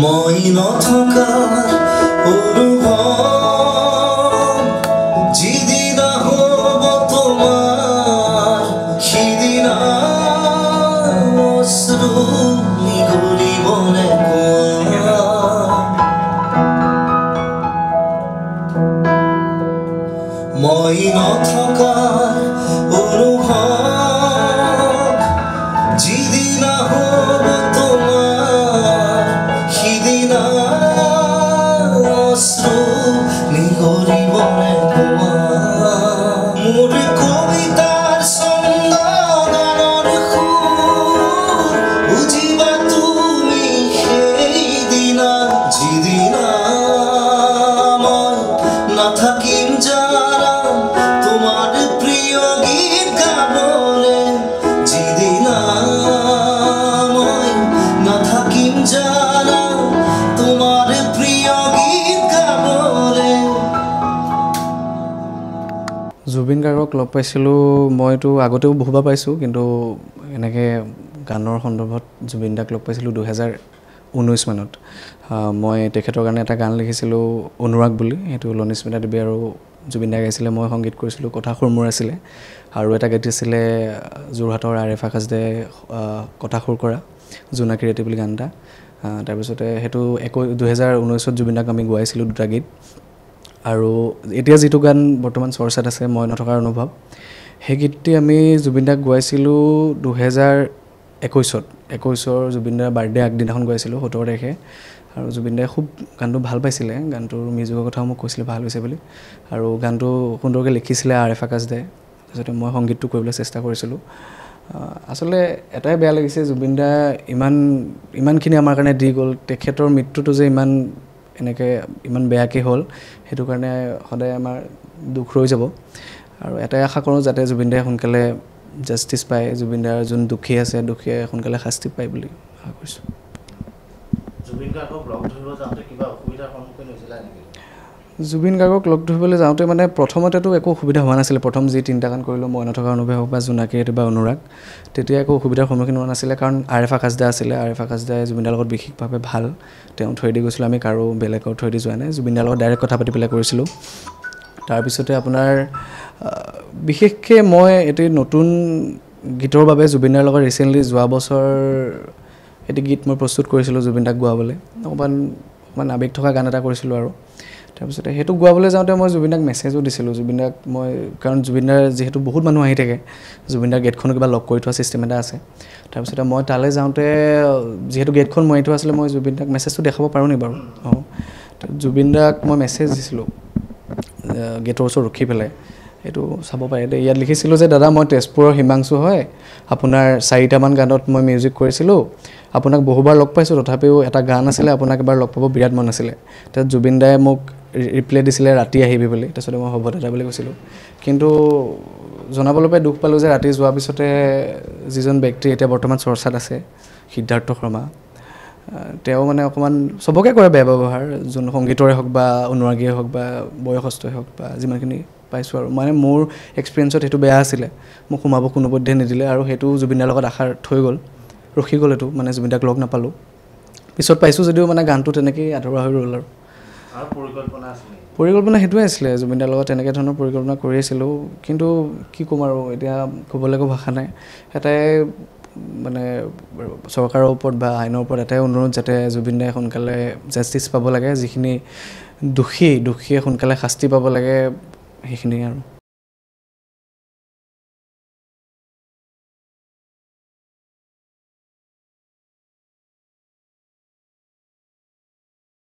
মই নথকাৰ অনুভৱ যিদিনা হ'ব তোমাৰ সিদিনা অশ্ৰু নিগৰিবনে কোৱা মই নথকাৰ অনুভৱ যিদিনা হ'ব তোমাৰ সিদিনা অশ্ৰু নিগৰিবনে কোৱা মোৰ কবিতাৰ ছন্দ গানৰ সুৰ বুজিবা তুমি সেইদিনা যিদিনা মই নাথাকিম জানা তোমার প্রিয় গীত গাবলে যিদিনা মই নাথাকিম জানা তোমার প্রিয় গীত গাবলে জুবিন গাৰ্গক লগ পাইছিলোঁ মইতো আগতেও বহুবাৰ পাইছোঁ কিন্তু এনেকৈ গানৰ সন্দৰ্ভত জুবিন দাক লগ পাইছিলোঁ 2019 মানত মই তেখেতৰ কাৰণে এটা গান লিখিছিলোঁ অনুৰাগ বুলি সেইটো লনিস্মিতা দেৱী আৰু জুবিন দাই গাইছিলে মই সংগীত কৰিছিলোঁ কথা সুৰ মোৰ আছিলে আৰু এটা গীত আছিলে যোৰহাটৰ আৰেফ আকাশদে কথা সুৰ কৰা জোনাকী ৰাতি বুলি গান এটা তাৰপিছতে সেইটো 2019ত জুবিন দাক আমি গোৱাইছিলোঁ দুটা গীত আৰু এতিয়া যিটো গান বৰ্তমান চৰ্চাত আছে মই নথকাৰ অনুভৱ সেই গীতটি আমি জুবিন দাক গোৱাইছিলোঁ 2021ৰ জুবিন দাৰ বাৰ্থডে আগদিনাখন গোৱাইছিলোঁ 17 তাৰিখে আৰু জুবিন দাই খুব গানটো ভাল পাইছিলে গানটোৰ মিউজিকৰ কথাও মোক কৈছিলে ভাল হৈছে বুলি আৰু গানটো সুন্দৰকৈ লিখিছিলে আৰেফ আকাশদে তাৰপিছতে মই সংগীতটো কৰিবলৈ চেষ্টা কৰিছিলোঁ আচলতে এটাই বেয়া লাগিছে জুবিন দা ইমানখিনি আমাৰ কাৰণে দি গ'ল তেখেতৰ মৃত্যুটো যে ইমান বেয়াকৈ হ'ল সেইটো কাৰণে সদায় আমাৰ দুখ ৰৈ যাব আৰু এটাই আশা কৰোঁ যাতে জুবিন দাই সোনকালে জাষ্টিছ পায় জুবিন দাৰ যোন দুখী আছে দুখীয়ে সোনকালে শাস্তি পায় বুলি আশা কৰিছোঁ জুবিন গাৰ্গক লগ ধৰিবলৈ যাওঁতে মানে প্ৰথমতেতো একো অসুবিধা হোৱা নাছিলে প্ৰথম যি তিনিটা গান কৰিলোঁ মই নথকা অনুভৱ হওক বা জোনাকী ৰাতি বা অনুৰাগ তেতিয়া একো অসুবিধাৰ সন্মুখীন হোৱা নাছিলে কাৰণ আৰেফ আকাশদা আছিলে আৰেফ আকাশদাই জুবিন দাৰ লগত বিশেষভাৱে ভাল তেওঁ থৈ দি গৈছিলোঁ আমি কাৰো বেলেগৰ থৈ দি যোৱা নাই জুবিন দাৰ লগত ডাইৰেক্ট কথা পাতি পেলাই কৰিছিলোঁ তাৰপিছতে আপোনাৰ বিশেষকৈ মই এটি নতুন গীতৰ বাবে জুবিন দাৰ লগত ৰিচেণ্টলি যোৱা বছৰ এটি গীত মই প্ৰস্তুত কৰিছিলোঁ জুবিন দাক গোৱাবলৈ অকণমান আৱেগ থকা গান এটা কৰিছিলোঁ আৰু তাৰপিছতে সেইটো গোৱাবলৈ যাওঁতে মই জুবিন দাক মেছেজো দিছিলোঁ জুবিন দাক মই কাৰণ জুবিন দাৰ যিহেতু বহুত মানুহ আহি থাকে জুবিন দাৰ গেটখনো কিবা লক কৰি থোৱা ছিষ্টেম এটা আছে তাৰপিছতে মই তালৈ যাওঁতে যিহেতু গেটখন মৰি থোৱা আছিলে মই জুবিন দাক মেছেজটো দেখাব পাৰোঁ নি বাৰু জুবিন দাক মই মেছেজ দিছিলোঁ গেটৰ ওচৰত ৰখি পেলাই এইটো চাব পাৰে দেই ইয়াত লিখিছিলোঁ যে দাদা মই তেজপুৰৰ হিমাংশু হয় আপোনাৰ 4টামান গানত মই মিউজিক কৰিছিলোঁ আপোনাক বহুবাৰ লগ পাইছোঁ তথাপিও এটা গান আছিলে আপোনাক এবাৰ লগ পাব বিৰাট মন আছিলে তাত জুবিন দাই মোক ৰিপ্লাই দিছিলে ৰাতি আহিবি বুলি তাৰপিছতে মই হ'ব দাদা বুলি কৈছিলোঁ কিন্তু জনাবলৈ পাই দুখ পালোঁ যে ৰাতি যোৱাৰ পিছতে যিজন ব্যক্তি এতিয়া বৰ্তমান চৰ্চাত আছে সিদ্ধাৰ্থ শৰ্মা তেওঁ মানে অকণমান চবকে কৰে বেয়া ব্যৱহাৰ যোন সংগীতৰে হওক বা অনুৰাগীয়ে হওক বা বয়সস্থই হওক বা যিমানখিনি পাইছোঁ আৰু মানে মোৰ এক্সপিৰিয়েঞ্চত সেইটো বেয়া আছিলে মোক সোমাব কোনোপধ্যে নিদিলে আৰু সেইটো জুবিন দাৰ লগত আশা থৈ গ'ল ৰখি গ'ল এইটো মানে জুবিন দাক লগ নাপালোঁ পিছত পাইছোঁ যদিও মানে গানটো তেনেকেই আধৰুৱা হৈ ৰ'ল আৰু পৰিকল্পনা সেইটোৱে আছিলে জুবিন দাৰ লগত তেনেকৈ ধৰণৰ পৰিকল্পনা কৰি আছিলোঁ কিন্তু কি ক'ম আৰু এতিয়া ক'বলৈ একো ভাষা নাই এটাই মানে চৰকাৰৰ ওপৰত বা আইনৰ ওপৰত এটাই অনুৰোধ যাতে জুবিন দাই সোনকালে জাষ্টিছ পাব লাগে যিখিনি দোষীয়ে সোনকালে শাস্তি পাব লাগে সেইখিনিয়ে আৰু